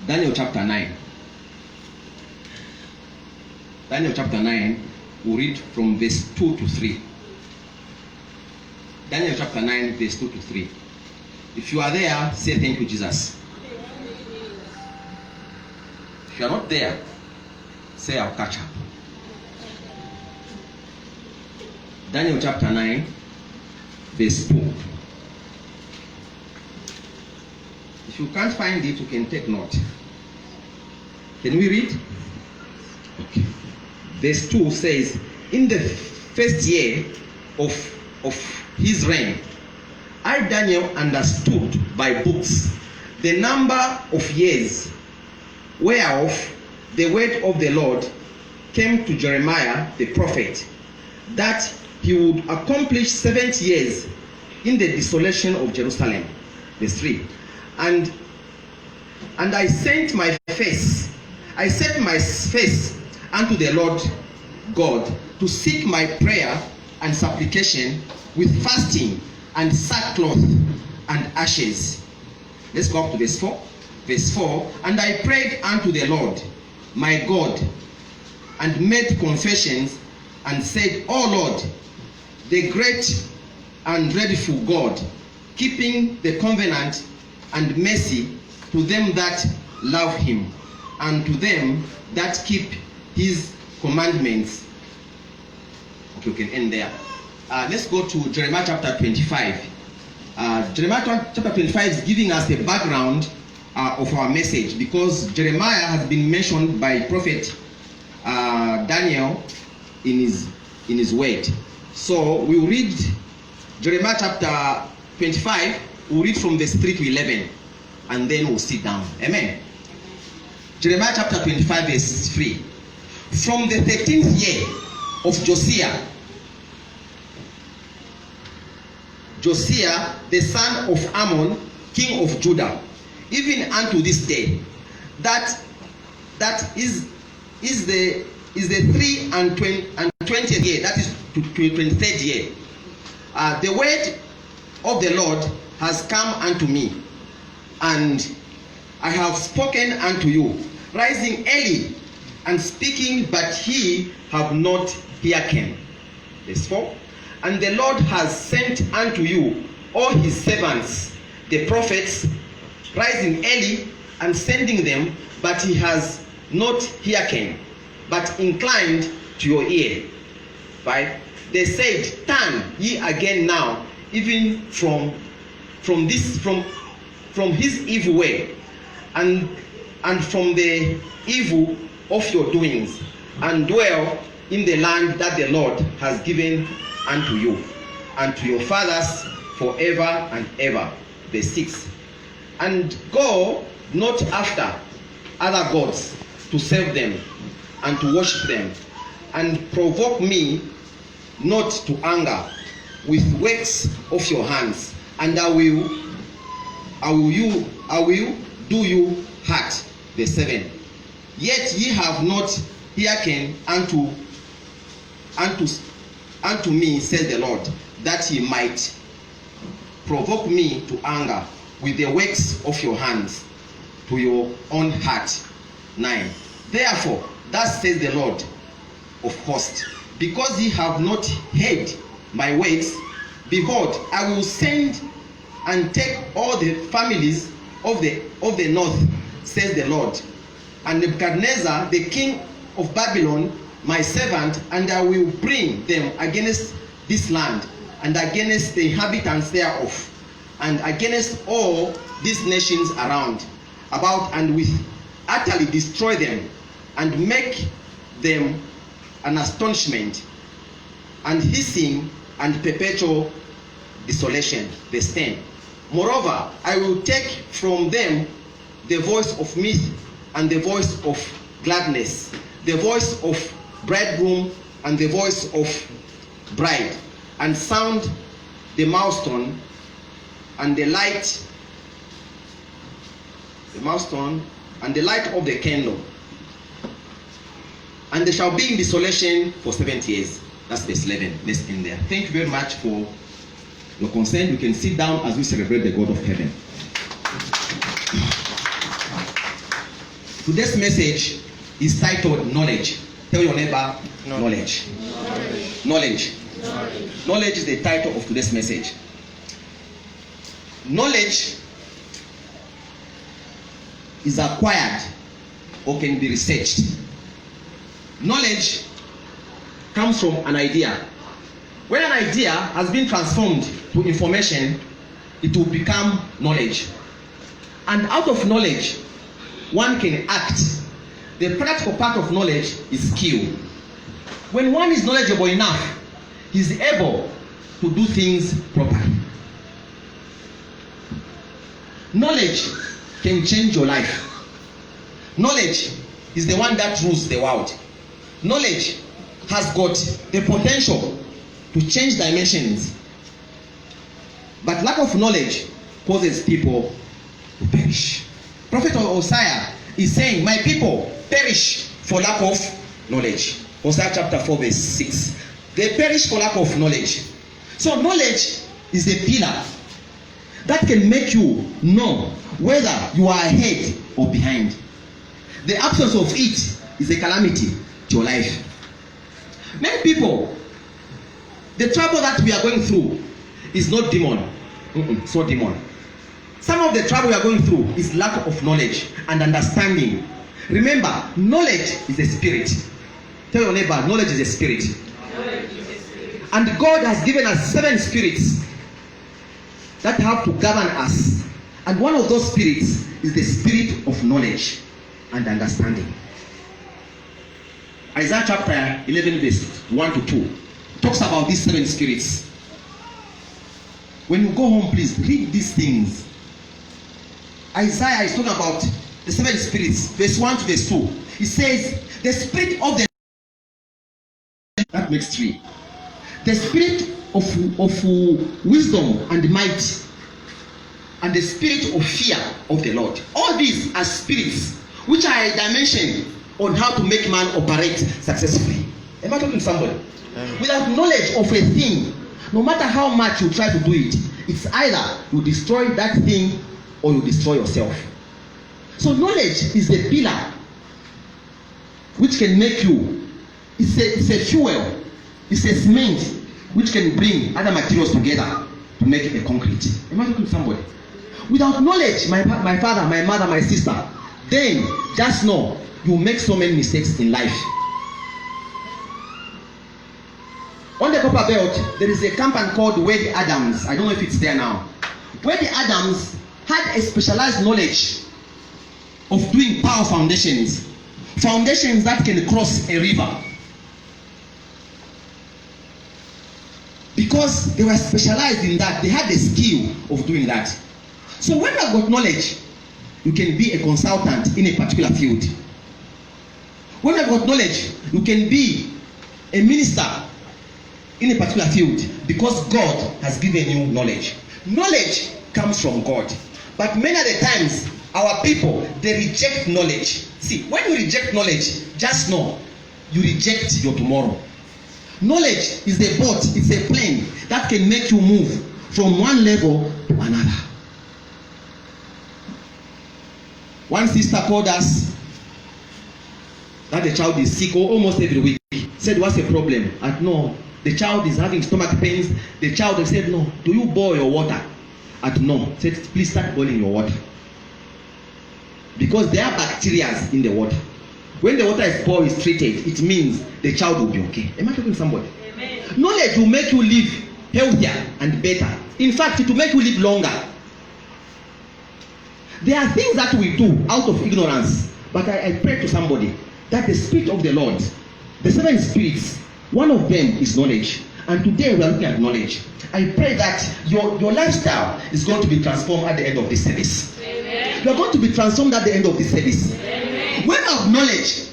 Daniel chapter 9. Daniel chapter 9, we'll read from verse 2 to 3. Daniel chapter 9, verse 2 to 3. If you are there, say thank you, Jesus. If you are not there, say I'll catch up. Daniel chapter 9, verse 2. If you can't find it, you can take note. Can we read? Okay. Verse 2 says, in the first year of his reign, I, Daniel, understood by books the number of years whereof the word of the Lord came to Jeremiah the prophet, that he would accomplish 70 years in the desolation of Jerusalem. Verse 3. And I set my face unto the Lord God to seek my prayer and supplication with fasting and sackcloth and ashes. Let's go up to verse 4. Verse 4. And I prayed unto the Lord my God and made confessions and said, O Lord, the great and dreadful God, keeping the covenant and mercy to them that love him, and to them that keep his commandments. Okay, we can end there. Let's go to Jeremiah chapter 25. Jeremiah chapter 25 is giving us the background of our message, because Jeremiah has been mentioned by prophet Daniel in his word. So we'll read Jeremiah chapter 25. We'll read from verse 3 to 11, and then we'll sit down. Amen. Jeremiah chapter 25, verse 3. From the 13th year of Josiah, the son of Ammon, king of Judah, even unto this day, that is the 3 and 20th year, that is 23rd year. The word of the Lord has come unto me, and I have spoken unto you, rising early and speaking, but ye have not hearkened. Verse 4. And the Lord has sent unto you all his servants, the prophets, rising early and sending them, but he has not hearkened, but inclined to your ear. 5. They said, turn ye again now, even from his evil way, and from the evil of your doings, and dwell in the land that the Lord has given unto you and to your fathers forever and ever. Verse 6. And go not after other gods to serve them and to worship them, and provoke me not to anger with works of your hands, and I will do you hurt. Verse 7. Yet ye have not hearkened unto me, says the Lord, that ye might provoke me to anger with the works of your hands to your own heart. 9. Therefore, thus says the Lord of hosts, because ye have not heard my words, behold, I will send and take all the families of the north, says the Lord, and Nebuchadnezzar, the king of Babylon, my servant, and I will bring them against this land, and against the inhabitants thereof, and against all these nations around about, and will utterly destroy them, and make them an astonishment, and hissing, and perpetual desolation. Verse 10. Moreover, I will take from them the voice of mirth, and the voice of gladness, the voice of bridegroom, and the voice of bride, and sound the milestone, and the light of the candle, and they shall be in desolation for 70 years. That's verse 11. Let's end there. Thank you very much for your consent. You can sit down as we celebrate the God of heaven. Today's message is titled Knowledge. Tell your neighbor, knowledge. Knowledge. Knowledge is the title of today's message. Knowledge is acquired or can be researched. Knowledge comes from an idea. When an idea has been transformed to information, it will become knowledge. And out of knowledge, one can act. The practical part of knowledge is skill. When one is knowledgeable enough, he is able to do things properly. Knowledge can change your life. Knowledge is the one that rules the world. Knowledge has got the potential to change dimensions. But lack of knowledge causes people to perish. Prophet Hosea is saying, my people perish for lack of knowledge. Hosea chapter 4 verse 6. They perish for lack of knowledge. So knowledge is a pillar that can make you know whether you are ahead or behind. The absence of it is a calamity to your life. Many people, the trouble that we are going through is not demon. It's not demon. Some of the trouble we are going through is lack of knowledge and understanding. Remember, knowledge is a spirit. Tell your neighbor, knowledge is a spirit. And God has given us 7 spirits that have to govern us. And one of those spirits is the spirit of knowledge and understanding. Isaiah chapter 11 verse 1 to 2 talks about these 7 spirits. When you go home, please read these things. Isaiah is talking about the 7 spirits, verse 1 to verse 2. He says, the spirit of the... That makes 3. The spirit of wisdom and might, and the spirit of fear of the Lord. All these are spirits which are a dimension on how to make man operate successfully. Am I talking to somebody? Without knowledge of a thing, no matter how much you try to do it, it's either you destroy that thing or you destroy yourself. So knowledge is the pillar which can make you, it's a fuel, it's a cement which can bring other materials together to make a concrete. Am I talking to somebody? Without knowledge, my father, my mother, my sister, then just know you make so many mistakes in life. On the Copper Belt, there is a company called Wade Adams. I don't know if it's there now. Wade Adams had a specialized knowledge of doing power foundations. Foundations that can cross a river. Because they were specialized in that, they had the skill of doing that. So when you have got knowledge, you can be a consultant in a particular field. When you have got knowledge, you can be a minister in a particular field because God has given you knowledge. Knowledge comes from God. But many of the times, our people, they reject knowledge. See, when you reject knowledge, just know you reject your tomorrow. Knowledge is a boat, it's a plane that can make you move from one level to another. One sister called us that the child is sick almost every week. Said, what's the problem? I no, the child is having stomach pains. The child said, no, do you boil your water? At no. Said, please start boiling your water. Because there are bacteria in the water. When the water is boiled, is treated, it means the child will be okay. Am I talking to somebody? Amen. Knowledge will make you live healthier and better. In fact, it will make you live longer. There are things that we do out of ignorance. But I pray to somebody that the Spirit of the Lord, the 7 spirits, one of them is knowledge. And today we are looking at knowledge. I pray that your lifestyle is going to be transformed at the end of this service. Amen. You are going to be transformed at the end of this service. Amen. When you have knowledge,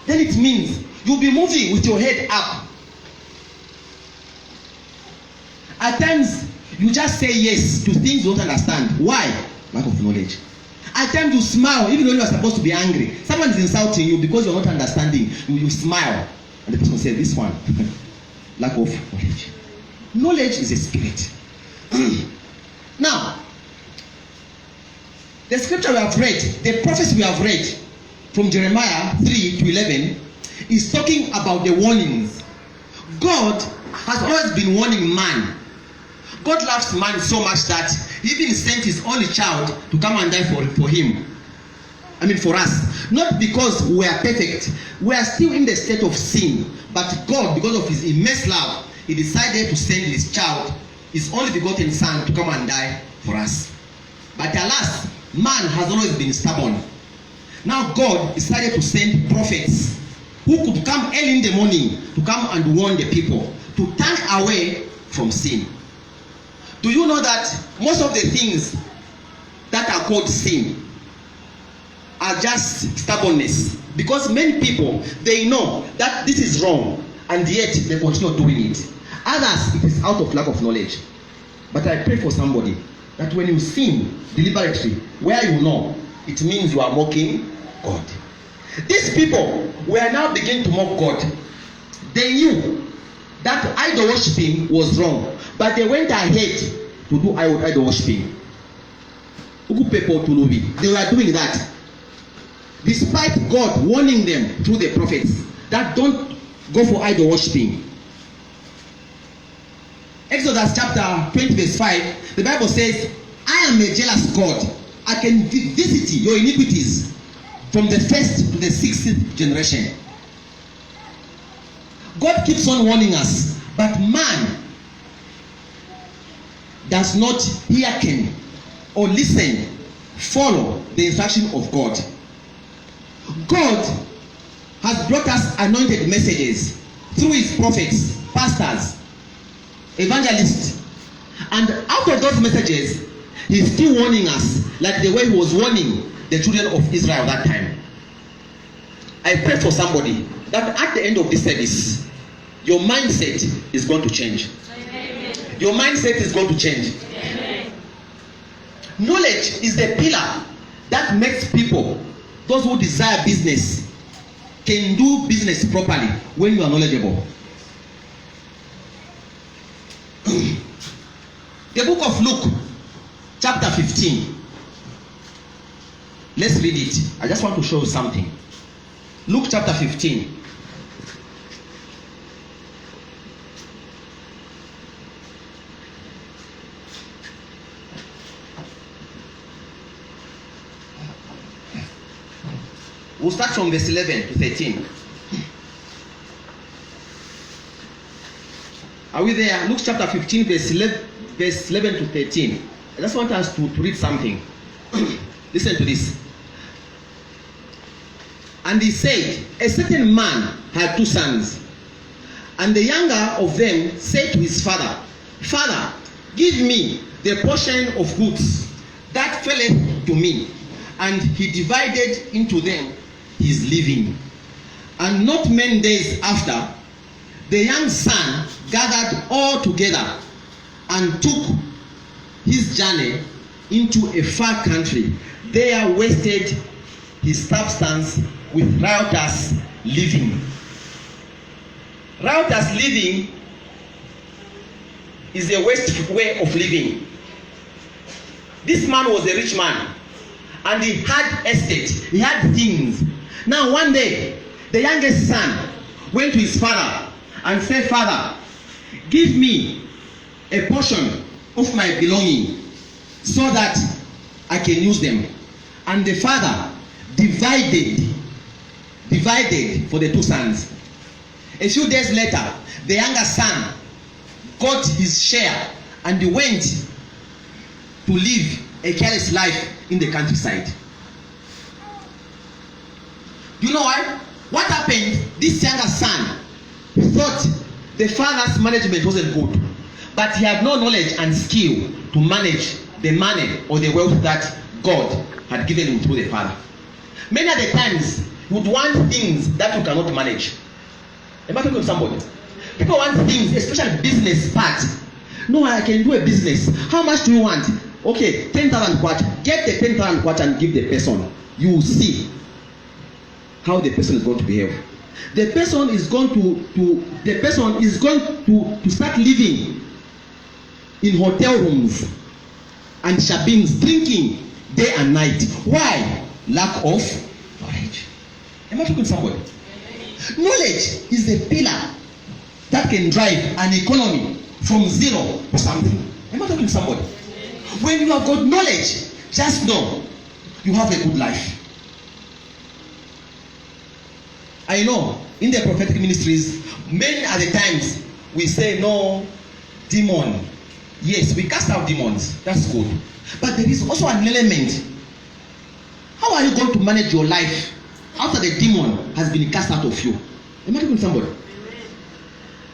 then it means you'll be moving with your head up. At times, you just say yes to things you don't understand. Why? Lack of knowledge. At times you smile even when you are supposed to be angry. Someone is insulting you because you're not understanding. You smile. And the person says, this one. Lack of knowledge. Knowledge is a spirit. Now, The scripture we have read, the prophecy we have read from Jeremiah 3 to 11 is talking about the warnings. God has always been warning man. God loves man so much that he even sent his only child to come and die for him. For us. Not because we are perfect. We are still in the state of sin. But God, because of his immense love, he decided to send his child, his only begotten son, to come and die for us. But alas, man has always been stubborn. Now God decided to send prophets who could come early in the morning to come and warn the people to turn away from sin. Do you know that most of the things that are called sin are just stubbornness? Because many people, they know that this is wrong and yet they continue doing it. Others, it is out of lack of knowledge. But I pray for somebody that when you sin deliberately, where you know, it means you are mocking God. These people were now beginning to mock God. They knew that idol worshiping was wrong, but they went ahead to do idol worshiping. They were doing that, despite God warning them through the prophets that don't go for idol worshiping. Exodus chapter 20 verse 5, the Bible says, I am a jealous God. I can visit your iniquities from the first to the 6th generation. God keeps on warning us, but man does not hearken or listen, follow the instruction of God. God has brought us anointed messages through his prophets, pastors, evangelists, and out of those messages, he's still warning us like the way he was warning the children of Israel that time. I pray for somebody that at the end of this service, your mindset is going to change. Amen. Your mindset is going to change. Amen. Knowledge is the pillar that makes people, those who desire business, can do business properly when you are knowledgeable. The book of Luke, chapter 15. Let's read it. I just want to show you something. Luke chapter 15. We'll start from verse 11 to 13. Are we there? Luke chapter 15, verse 11 to 13. I just want us to read something. Listen to this. And he said, a certain man had 2 sons. And the younger of them said to his father, Father, give me the portion of goods that felleth to me. And he divided into them his living. And not many days after, the young son gathered all together and took his journey into a far country. There wasted his substance with riotous living. Riotous living is a wasteful way of living. This man was a rich man and he had estate, he had things. Now one day, the youngest son went to his father and said, Father, give me a portion of my belonging so that I can use them. And the father divided for the 2 sons. A few days later, the younger son got his share and he went to live a careless life in the countryside. Do you know why? What happened? This younger son thought the father's management wasn't good, but he had no knowledge and skill to manage the money or the wealth that God had given him through the father. Many of the times, you would want things that you cannot manage. Am I talking to somebody? People want things, especially business part. No, I can do a business. How much do you want? Okay, 10,000 kwacha. Get the 10,000 kwacha and give the person. You will see how the person is going to behave. The person is going to start living in hotel rooms and shabins, drinking day and night. Why? Lack of knowledge. Am I talking to somebody? Knowledge is the pillar that can drive an economy from zero to something. Am I talking to somebody? When you have got knowledge, just know you have a good life. I know in the prophetic ministries, many are the times we say no demon. Yes, we cast out demons. That's good. But there is also an element. How are you going to manage your life after the demon has been cast out of you? Am I talking to somebody?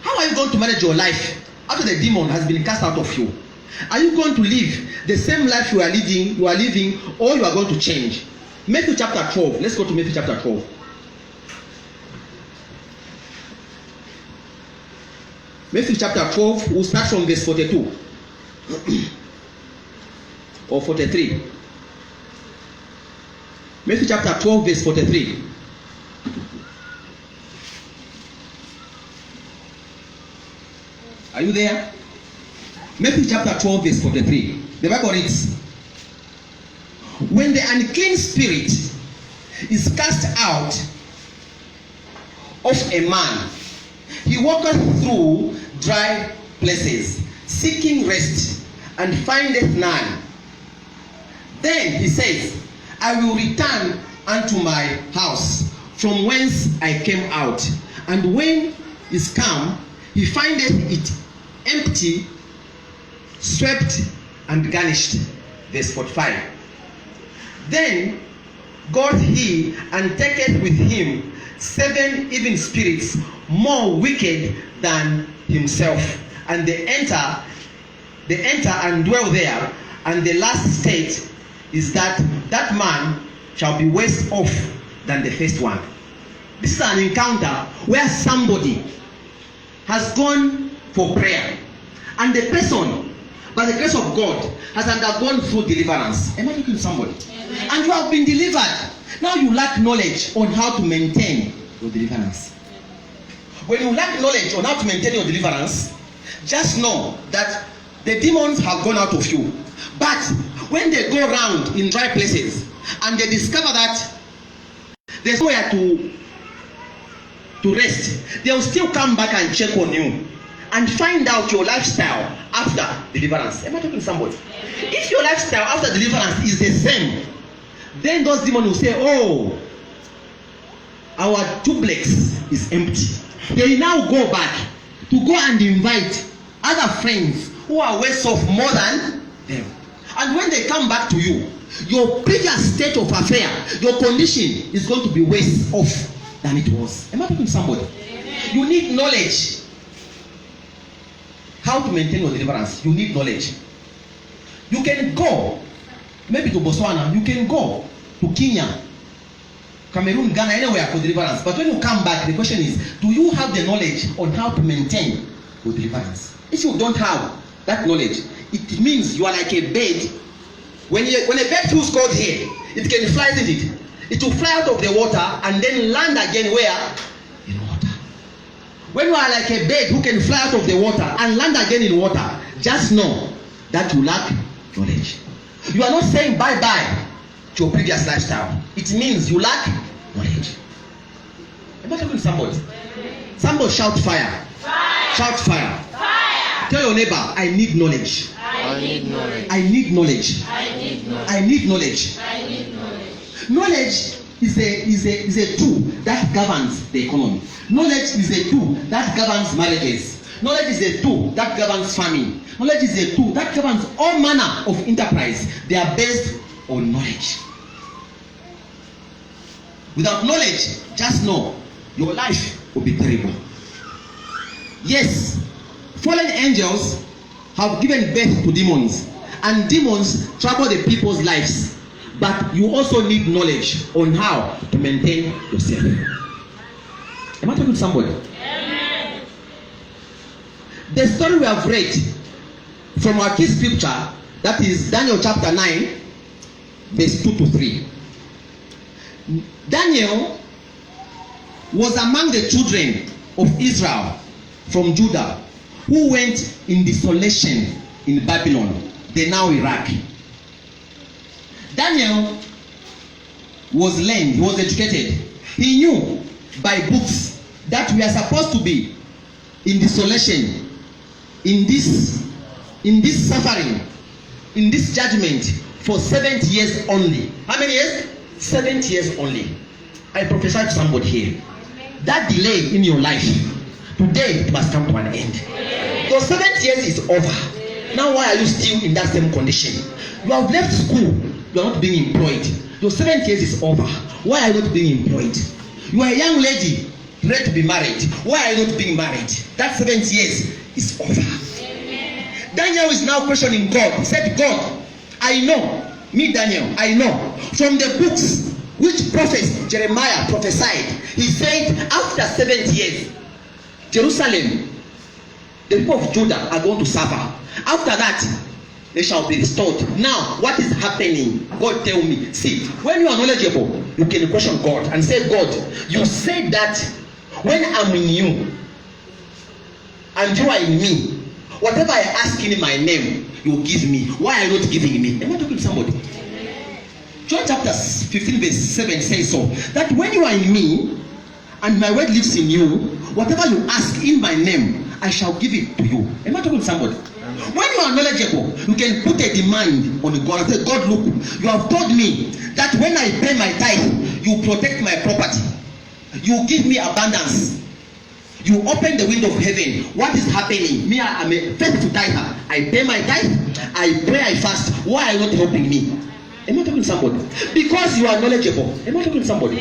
How are you going to manage your life after the demon has been cast out of you? Are you going to live the same life you are living, or you are going to change? Matthew chapter 12. Let's go to Matthew chapter 12. Matthew chapter 12, we'll start from verse 42 or 43. Matthew chapter 12, verse 43. Are you there? Matthew chapter 12, verse 43. The Bible reads, when the unclean spirit is cast out of a man, he walketh through dry places, seeking rest, and findeth none. Then he says, I will return unto my house, from whence I came out. And when he is come, he findeth it empty, swept, and garnished. Verse 45. Then goeth he and taketh with him 7 evil spirits, more wicked than himself, and they enter and dwell there. And the last state is that man shall be worse off than the first one. This is an encounter where somebody has gone for prayer, and the person, by the grace of God, has undergone through deliverance. Am I talking to somebody? Amen. And you have been delivered. Now you lack knowledge on how to maintain your deliverance. When you lack knowledge on how to maintain your deliverance, just know that the demons have gone out of you. But when they go around in dry places and they discover that there's nowhere to rest, they'll still come back and check on you and find out your lifestyle after deliverance. Am I talking to somebody? If your lifestyle after deliverance is the same, then those demons will say, oh, our duplex is empty. They now go back to go and invite other friends who are worse off more than them. And when they come back to you, your previous state of affair, your condition is going to be worse off than it was. Am I talking to somebody? Amen. You need knowledge. How to maintain your deliverance? You need knowledge. You can go maybe to Botswana, you can go to Kenya, Cameroon, Ghana, anywhere for deliverance. But when you come back, the question is, do you have the knowledge on how to maintain your deliverance? If you don't have that knowledge, it means you are like a bird. When a bird feels cold here, it can fly, isn't it? It will fly out of the water and then land again where? In water. When you are like a bird who can fly out of the water and land again in water, just know that you lack knowledge. You are not saying bye-bye to your previous lifestyle. It means you lack knowledge. Am I talking to somebody? Somebody shout fire. Fire. Shout fire. Fire. Tell your neighbor, I need knowledge. I need knowledge. I need knowledge. I need knowledge. I need knowledge. I need knowledge. Knowledge is a tool that governs the economy. Knowledge is a tool that governs marriages. Knowledge is a tool that governs farming. Knowledge is a tool that governs all manner of enterprise. They are based on knowledge. Without knowledge, just know your life will be terrible. Yes, fallen angels have given birth to demons, and demons trouble the people's lives. But you also need knowledge on how to maintain yourself. Am I talking to somebody? Amen. The story we have read from our key scripture, that is Daniel chapter 9, verse 2 to 3. Daniel was among the children of Israel from Judah who went in desolation in Babylon, the now Iraq. Daniel was learned, he was educated. He knew by books that we are supposed to be in desolation, in this suffering, in this judgment for 70 years only. How many years? 70 years only. I prophesy to somebody here. That delay in your life, today it must come to an end. Your 70 years is over. Now why are you still in that same condition? You have left school, you are not being employed. Your 7 years is over. Why are you not being employed? You are a young lady ready to be married. Why are you not being married? That 7 years is over. Amen. Daniel is now questioning God. He said, God, I know, me Daniel, I know from the books which prophet Jeremiah prophesied. He said after 70 years, Jerusalem, the people of Judah are going to suffer. After that, they shall be restored. Now, what is happening? God tell me. See, when you are knowledgeable, you can question God and say, God, you said that when I'm in you and you are in me, whatever I ask in my name, you will give me. Why are you not giving me? Am I talking to somebody? John chapter 15 verse 7 says so, that when you are in me and my word lives in you, whatever you ask in my name, I shall give it to you. Am I talking to somebody? When you are knowledgeable, you can put a demand on God and say, God, look, you have told me that when I pay my tithe, you protect my property. You give me abundance. You open the window of heaven. What is happening? Me, I'm a faithful tither. I pay my tithe, I pray, I fast. Why are you not helping me? Am I talking to somebody? Because you are knowledgeable. Am I talking to somebody?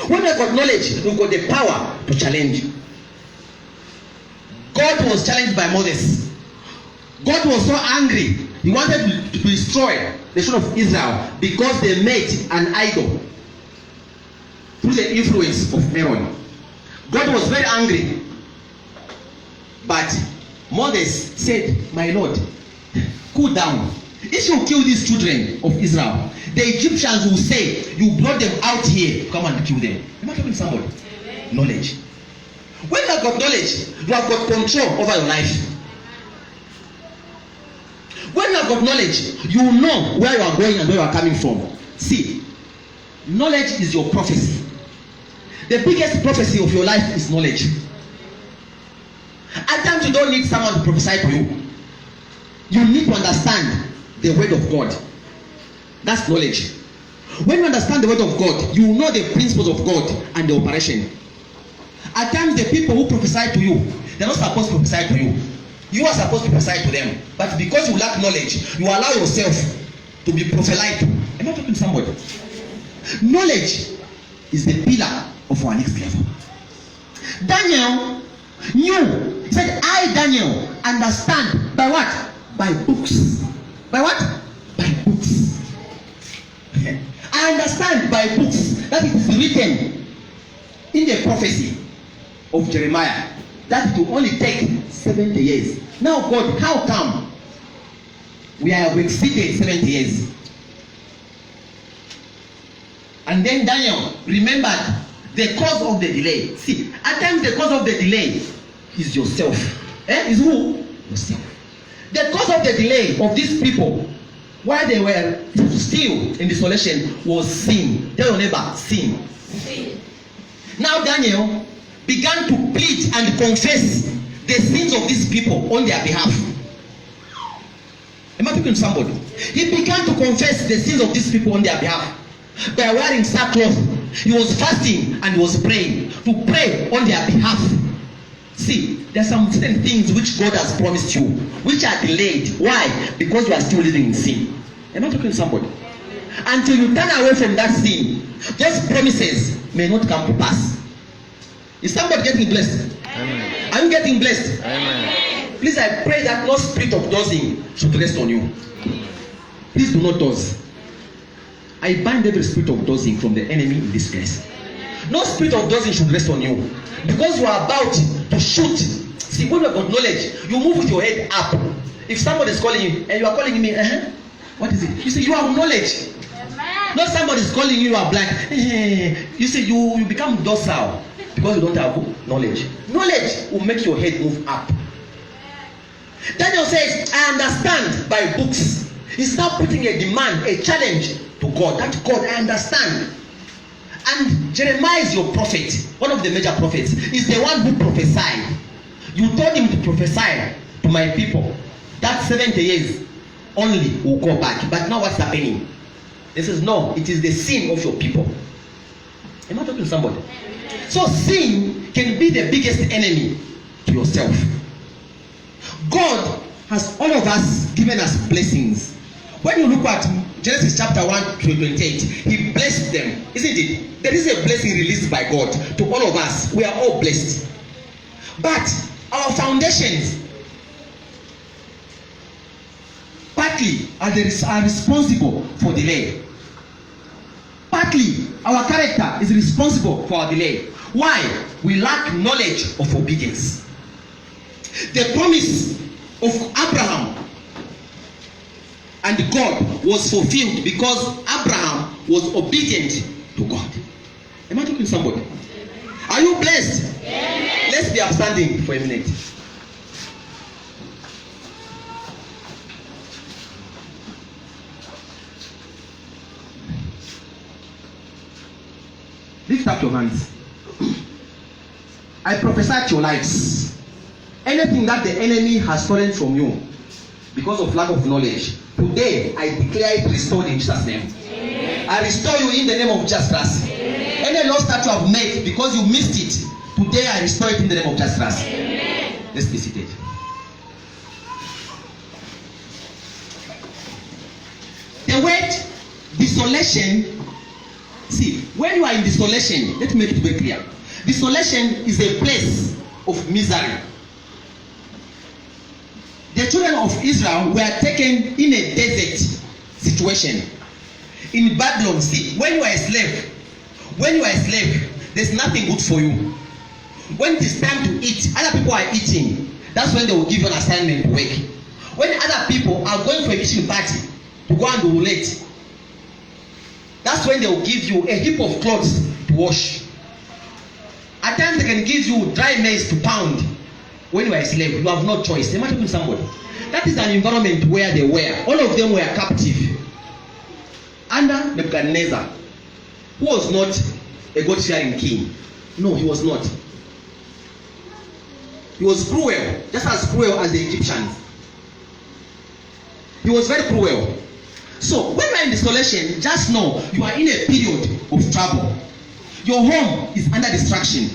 When I got knowledge, you got the power to challenge. God was challenged by Moses. God was so angry. He wanted to destroy the children of Israel because they made an idol through the influence of Aaron. God was very angry. But Moses said, my Lord, cool down. If you kill these children of Israel, the Egyptians will say, you brought them out here to come and kill them. Am I talking to somebody? Amen. Knowledge. When you have got knowledge, you have got control over your life. When you have got knowledge, you know where you are going and where you are coming from. See, knowledge is your prophecy. The biggest prophecy of your life is knowledge. At times you don't need someone to prophesy to you. You need to understand the word of God. That's knowledge. When you understand the word of God, you know the principles of God and the operation. At times the people who prophesy to you, they're not supposed to prophesy to you. You are supposed to prophesy to them. But because you lack knowledge, you allow yourself to be prophesied to. Am I talking to somebody? Knowledge is the pillar of our next level. Daniel knew. He said, I, Daniel, understand by what? By books. By what? By books. I understand by books that it is written in the prophecy of Jeremiah that it will only take 70 years. Now, God, how come we have exceeded 70 years? And then Daniel remembered the cause of the delay. See, at times the cause of the delay is yourself. Is who? Yourself. The cause of the delay of these people, while they were still in desolation, was sin. Tell your neighbor, sin. Sin. Now Daniel began to plead and confess the sins of these people on their behalf. Am I talking to somebody? He began to confess the sins of these people on their behalf. By wearing sackcloth, he was fasting and he was praying to pray on their behalf. See, there are some certain things which God has promised you, which are delayed. Why? Because you are still living in sin. Am I talking to somebody? Until you turn away from that sin, those promises may not come to pass. Is somebody getting blessed? Amen. Are you getting blessed? Amen. Please, I pray that no spirit of dozing should rest on you. Please do not doze. I bind every spirit of dozing from the enemy in this place. No spirit of dozing should rest on you. Because you are about to shoot. See, when you have got knowledge, you move with your head up. If somebody is calling you and you are calling me, what is it? You say you have knowledge. Amen. Not somebody is calling you, you are blind. You say you become docile because you don't have knowledge. Knowledge will make your head move up. Daniel says, I understand by books. He's now putting a demand, a challenge to God. That God, I understand. And Jeremiah is your prophet, one of the major prophets. Is the one who prophesied. You told him to prophesy to my people that 70 years only will go back. But now what's happening? He says, no, it is the sin of your people. Am I talking to somebody? So sin can be the biggest enemy to yourself. God has all of us given us blessings. When you look at Genesis chapter 1 to 28, he blessed them, isn't it? There is a blessing released by God to all of us. We are all blessed. But our foundations partly are responsible for delay. Partly our character is responsible for our delay. Why? We lack knowledge of obedience. The promise of Abraham and God was fulfilled because Abraham was obedient to God. Am I talking to somebody? Are you blessed? Yes. Let's be upstanding for a minute. Lift up your hands. I prophesy to your lives. Anything that the enemy has stolen from you because of lack of knowledge, today I declare it restored in Jesus' name. Amen. I restore you in the name of Jesus Christ. Any lost that you have made because you missed it, today I restore it in the name of Jesus Christ. Amen. Let's be seated. The word desolation. See, when you are in desolation, let me make it very clear. Desolation is a place of misery. The children of Israel were taken in a desert situation. In Babylon, see, when you are a slave, there's nothing good for you. When it is time to eat, other people are eating. That's when they will give you an assignment to work. When other people are going for a mission party to go and relate, that's when they will give you a heap of clothes to wash. At times they can give you dry maize to pound. When you are a slave, you have no choice. Am I talking to somebody? That is an environment where they were. All of them were captive under Nebuchadnezzar, who was not a God-fearing king. No, he was not. He was cruel, just as cruel as the Egyptians. He was very cruel. So when you are in desolation, just know you are in a period of trouble. Your home is under distraction.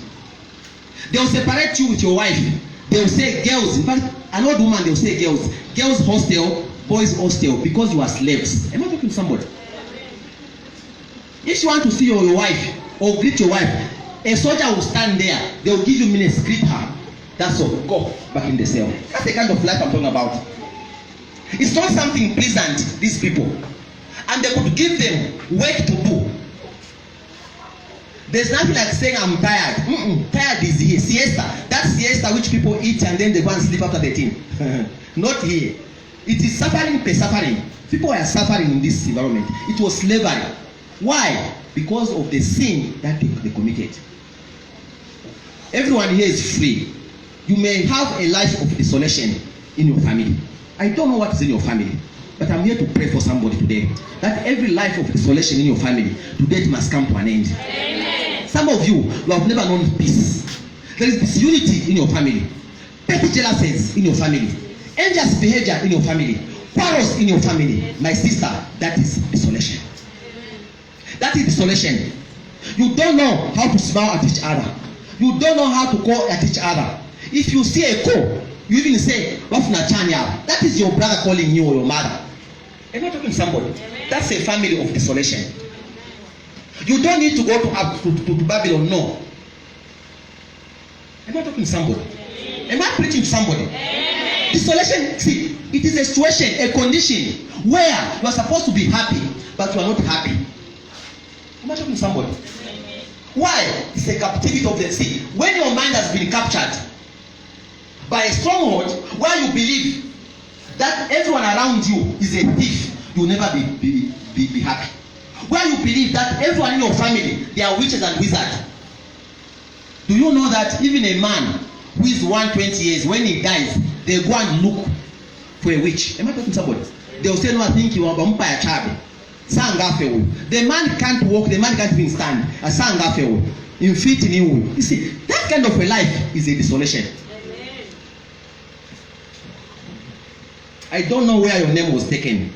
They will separate you with your wife. They will say girls. In fact, an old woman, they will say girls. Girls hostel, boys hostel, because you are slaves. Am I talking to somebody? If you want to see your wife or greet your wife, a soldier will stand there. They will give you minutes, greet her. That's all. Go back in the cell. That's the kind of life I'm talking about. It's not something pleasant, these people. And they could give them work to do. There's nothing like saying I'm tired. Tired is here. Siesta. That siesta which people eat and then they go and sleep after the thing. Not here. It is suffering per suffering. People are suffering in this environment. It was slavery. Why? Because of the sin that they committed. Everyone here is free. You may have a life of desolation in your family. I don't know what is in your family, but I'm here to pray for somebody today. That every life of desolation in your family, today it must come to an end. Amen. Some of you have never known peace. There is disunity in your family. Petty jealousies in your family. Unjust behavior in your family. Quarrels in your family. My sister, that is desolation. That is desolation. You don't know how to smile at each other. You don't know how to call at each other. If you see a call, you even say, that is your brother calling you or your mother. Am I talking to somebody? That's a family of desolation. You don't need to go to Babylon, no. Am I talking to somebody? Am I preaching to somebody? Desolation, see, it is a situation, a condition where you are supposed to be happy, but you are not happy. Am I talking to somebody? Why? It's a captivity of the sea. When your mind has been captured by a stronghold where you believe that everyone around you is a thief, you will never be happy. Where you believe that everyone in your family, they are witches and wizards. Do you know that even a man who is 120 years, when he dies, they go and look for a witch? Am I talking to somebody? They will say, no, I think you are umpire chabi. The man can't walk, the man can't even stand. In fit in you. You see, that kind of a life is a desolation. I don't know where your name was taken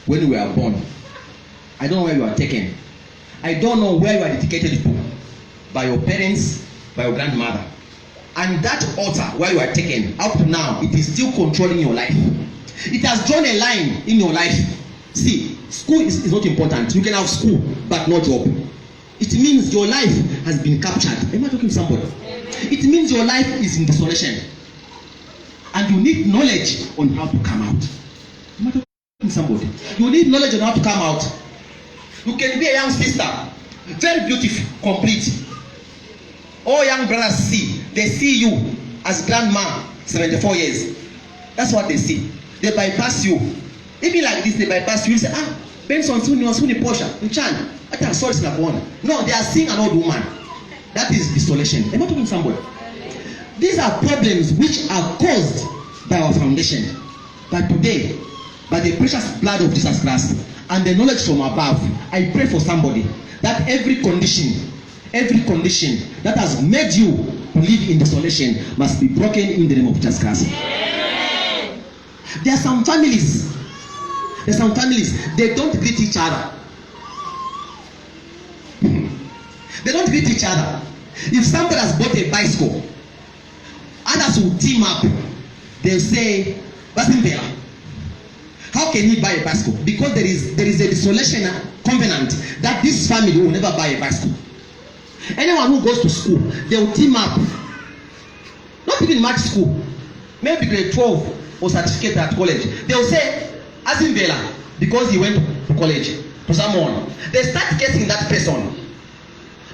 when you were born. I don't know where you are taken. I don't know where you are dedicated to by your parents, by your grandmother. And that altar where you are taken up to now, it is still controlling your life. It has drawn a line in your life. See, school is not important. You can have school, but no job. It means your life has been captured. Am I talking to somebody? It means your life is in desolation. And you need knowledge on how to come out. Am I talking to somebody? You need knowledge on how to come out. You can be a young sister, very beautiful, complete. All young brothers see, they see you as grandma, 74 years. That's what they see. They bypass you. Even like this, they bypass you. You say, Benson, Suni Posha, Chan. I think sorry, no, they are seeing an old woman. That is desolation. Am I talking to somebody? These are problems which are caused by our foundation. But today, by the precious blood of Jesus Christ and the knowledge from above, I pray for somebody that every condition that has made you live in desolation must be broken in the name of Jesus Christ. There are some families, they don't greet each other. They don't greet each other. If somebody has bought a bicycle, others will team up. They'll say, Basimbela, how can he buy a bicycle? Because there is a desolation covenant that this family will never buy a bicycle. Anyone who goes to school, they will team up. Not even much school, maybe grade 12 or certificate at college. They will say, Azimbela, because he went to college, to someone. They start getting that person.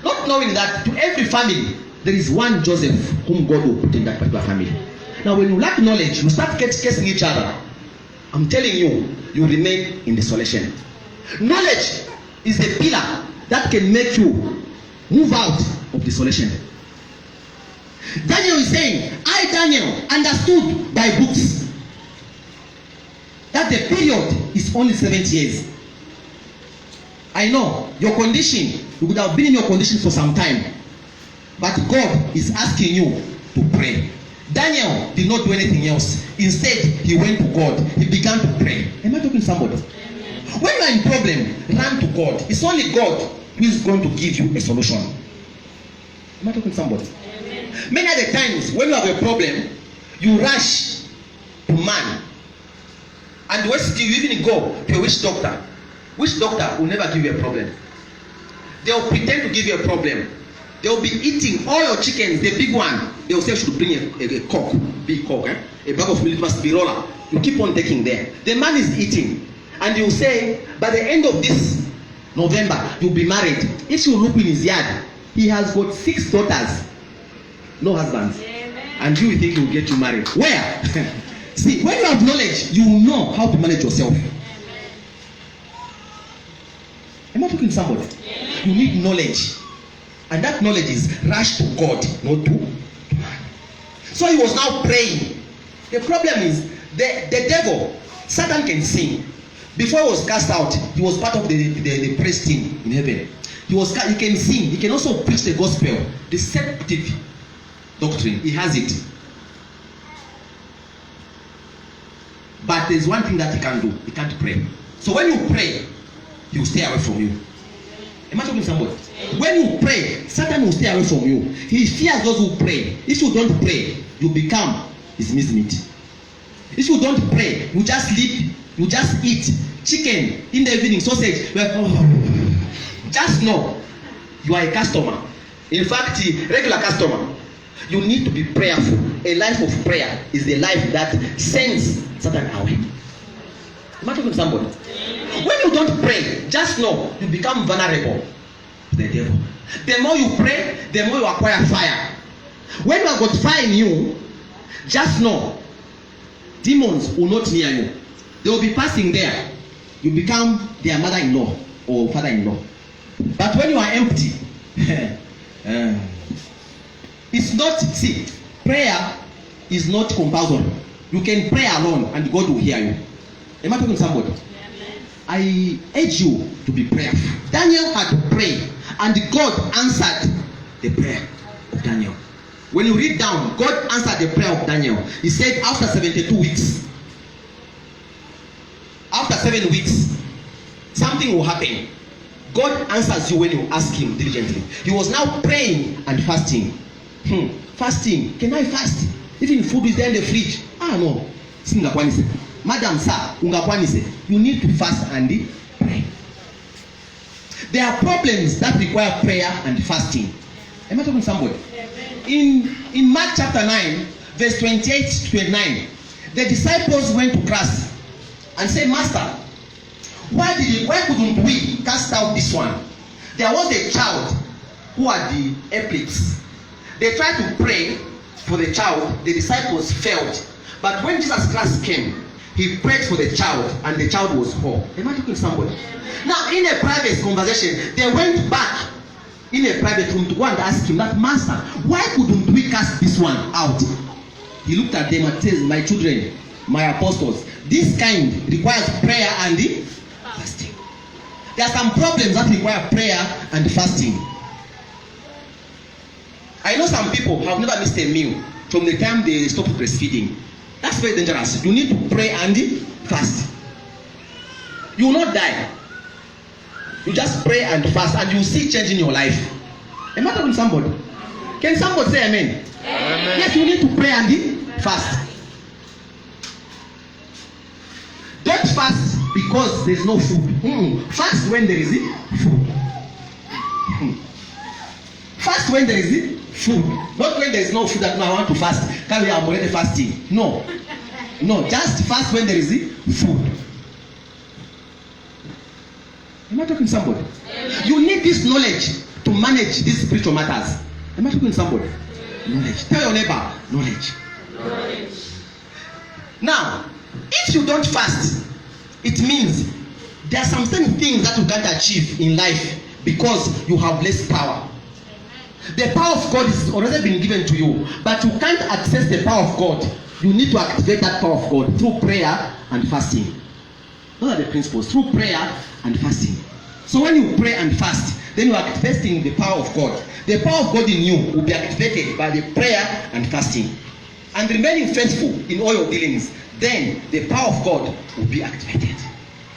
Not knowing that to every family, there is one Joseph whom God will put in that particular family. Now, when you lack knowledge, you start casing each other. I'm telling you, you remain in desolation. Knowledge is the pillar that can make you move out of desolation. Daniel is saying, I, Daniel, understood by books that the period is only 70 years. I know your condition, you could have been in your condition for some time, but God is asking you to pray. Daniel did not do anything else. Instead, he went to God. He began to pray. Am I talking to somebody? When you are in problem, run to God. It's only God who is going to give you a solution. Am I talking to somebody? Many other times, when you have a problem, you rush to man. And what do you even go to a witch doctor? Witch doctor will never give you a problem. They will pretend to give you a problem. They will be eating all your chickens, the big one. They will say you should bring a cock, big cock, a bag of milk must be roller. You keep on taking there. The man is eating. And you say, by the end of this November, you'll be married. If you look in his yard, he has got 6 daughters, no husbands. And you think he will get you married. Where? See, when you have knowledge, you will know how to manage yourself. Am I talking to somebody? You need knowledge. And that knowledge is rush to God, not to man. So he was now praying. The problem is, the devil, Satan can sing. Before he was cast out, he was part of the praise team in heaven. He can sing. He can also preach the gospel. Deceptive doctrine. He has it. But there's one thing that he can't do. He can't pray. So when you pray, he will stay away from you. Am I talking to somebody? When you pray, Satan will stay away from you. He fears those who pray. If you don't pray, you become his mincemeat. If you don't pray, you just sleep, you just eat chicken in the evening, sausage. Just know you are a customer. In fact, regular customer. You need to be prayerful. A life of prayer is the life that sends Satan away. Am I talking to somebody? When you don't pray, just know you become vulnerable to the devil. The more you pray, the more you acquire fire. When you have got fire in you, just know demons will not near you. They will be passing there. You become their mother-in-law or father-in-law. But when you are empty, it's not, see, prayer is not compulsory. You can pray alone and God will hear you. Am I talking to somebody? I urge you to be prayerful. Daniel had to pray, and God answered the prayer of Daniel. When you read down, God answered the prayer of Daniel. He said, after 72 weeks, after 7 weeks, something will happen. God answers you when you ask him diligently. He was now praying and fasting. Fasting. Can I fast? Even food is there in the fridge. No. Madam, sir, you need to fast and pray. There are problems that require prayer and fasting. Am I talking to somebody? In Mark chapter 9, verse 28 to 29, the disciples went to Christ and said, Master, why couldn't we cast out this one? There was a child who had the epilepsy. They tried to pray for the child. The disciples failed. But when Jesus Christ came, he prayed for the child, and the child was whole. Am I talking to somebody? Now, in a private conversation, they went back in a private room to go and ask him that, Master, why couldn't we cast this one out? He looked at them and says, my children, my apostles, this kind requires prayer and fasting. There are some problems that require prayer and fasting. I know some people have never missed a meal from the time they stopped breastfeeding. That's very dangerous. You need to pray and fast. You will not die. You just pray and fast, and you will see change in your life. Am I talking to somebody? Can somebody say amen? Amen. Yes, you need to pray and fast. Don't fast because there is no food. Fast when there is food. Fast when there is food. Not when there is no food that no, I want to fast. Can we are already fasting? No. Just fast when there is food. Am I talking to somebody? Amen. You need this knowledge to manage these spiritual matters. Am I talking to somebody? Knowledge. Tell your neighbor, knowledge. Now, if you don't fast, it means there are some certain things that you can't achieve in life because you have less power. The power of God is already been given to you, but you can't access the power of God. You need to activate that power of God through prayer and fasting. Those are the principles, through prayer and fasting. So when you pray and fast, then you are activating the power of God. The power of God in you will be activated by the prayer and fasting. And remaining faithful in all your dealings, then the power of God will be activated.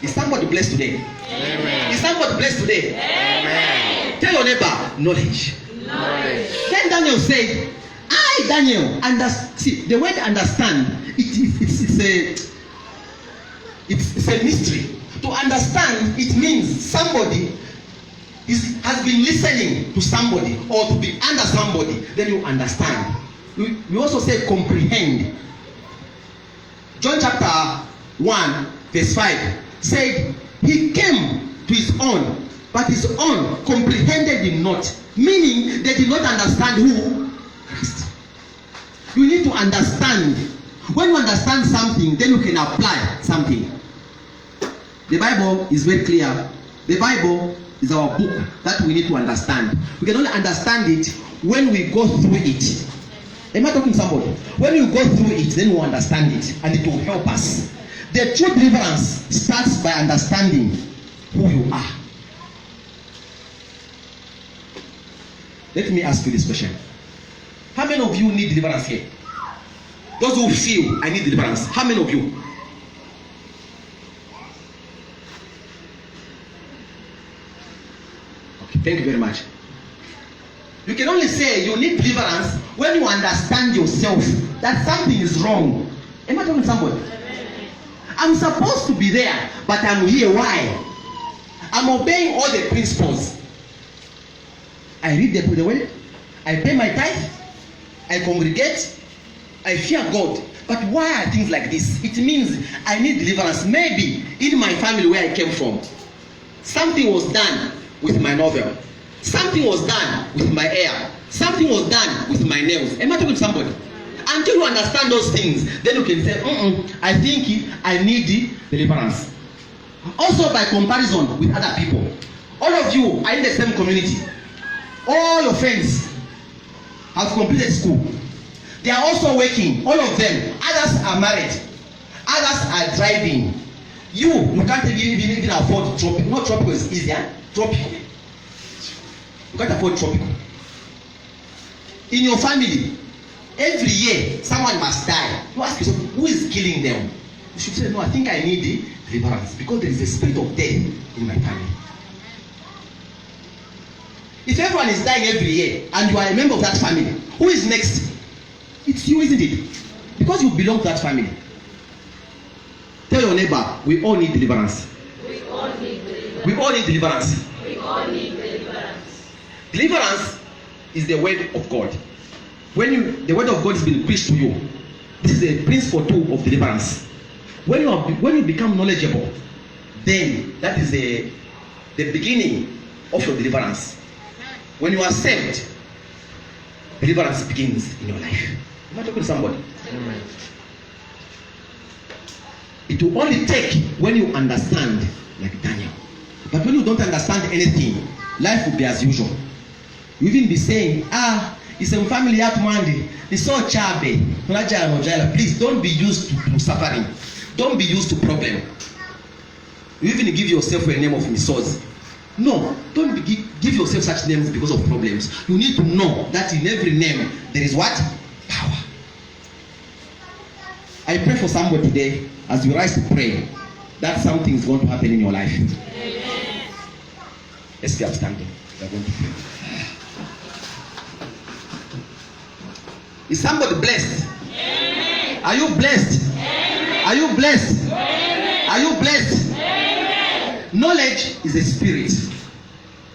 Is somebody blessed today? Amen. Is somebody blessed today? Amen. Tell your neighbor, knowledge. Then Daniel said, I, Daniel, see, the word understand, it's a mystery. To understand, it means somebody has been listening to somebody or to be under somebody, then you understand. We also say comprehend. John chapter 1, verse 5 said, he came to his own, but his own comprehended him not. Meaning, they did not understand who? Christ. You need to understand. When you understand something, then you can apply something. The Bible is very clear. The Bible is our book that we need to understand. We can only understand it when we go through it. Am I talking to somebody? When you go through it, then we understand it, and it will help us. The true deliverance starts by understanding who you are. Let me ask you this question. How many of you need deliverance here? Those who feel I need deliverance. How many of you? Okay, thank you very much. You can only say you need deliverance when you understand yourself that something is wrong. Am I talking to somebody? I'm supposed to be there, but I'm here. Why? I'm obeying all the principles. I read the word, I pay my tithe, I congregate, I fear God. But why are things like this? It means I need deliverance. Maybe in my family where I came from, something was done with my novel. Something was done with my hair. Something was done with my nails. Am I talking to somebody? Until you understand those things, then you can say, I think I need deliverance. Also by comparison with other people. All of you are in the same community. All your friends have completed school. They are also working, all of them. Others are married. Others are driving. You can't even afford tropical. Not tropical is easier. Tropical. You can't afford tropical. In your family, every year someone must die. You ask yourself, who is killing them? You should say, no, I think I need the deliverance because there is a spirit of death in my family. If everyone is dying every year and you are a member of that family, who is next? It's you, isn't it? Because you belong to that family. Tell your neighbor, we all need deliverance. We all need deliverance. We all need deliverance. We all need deliverance. Deliverance is the word of God. When the word of God is being preached to you, this is the principle too of deliverance. When you become knowledgeable, then that is the beginning of your deliverance. When you are saved, deliverance begins in your life. Am I talking to somebody? Amen. It will only take when you understand, like Daniel. But when you don't understand anything, life will be as usual. You even be saying, it's a family at Monday. It's so chabe. Please don't be used to suffering. Don't be used to problem. You even give yourself a name of misos. No, don't give yourself such names because of problems. You need to know that in every name there is what? Power. I pray for somebody today as you rise to pray that something is going to happen in your life. Amen. Let's be upstanding. We are going to pray. Is somebody blessed? Amen. Are you blessed? Amen. Are you blessed? Amen. Are you blessed? Amen. Knowledge is a spirit.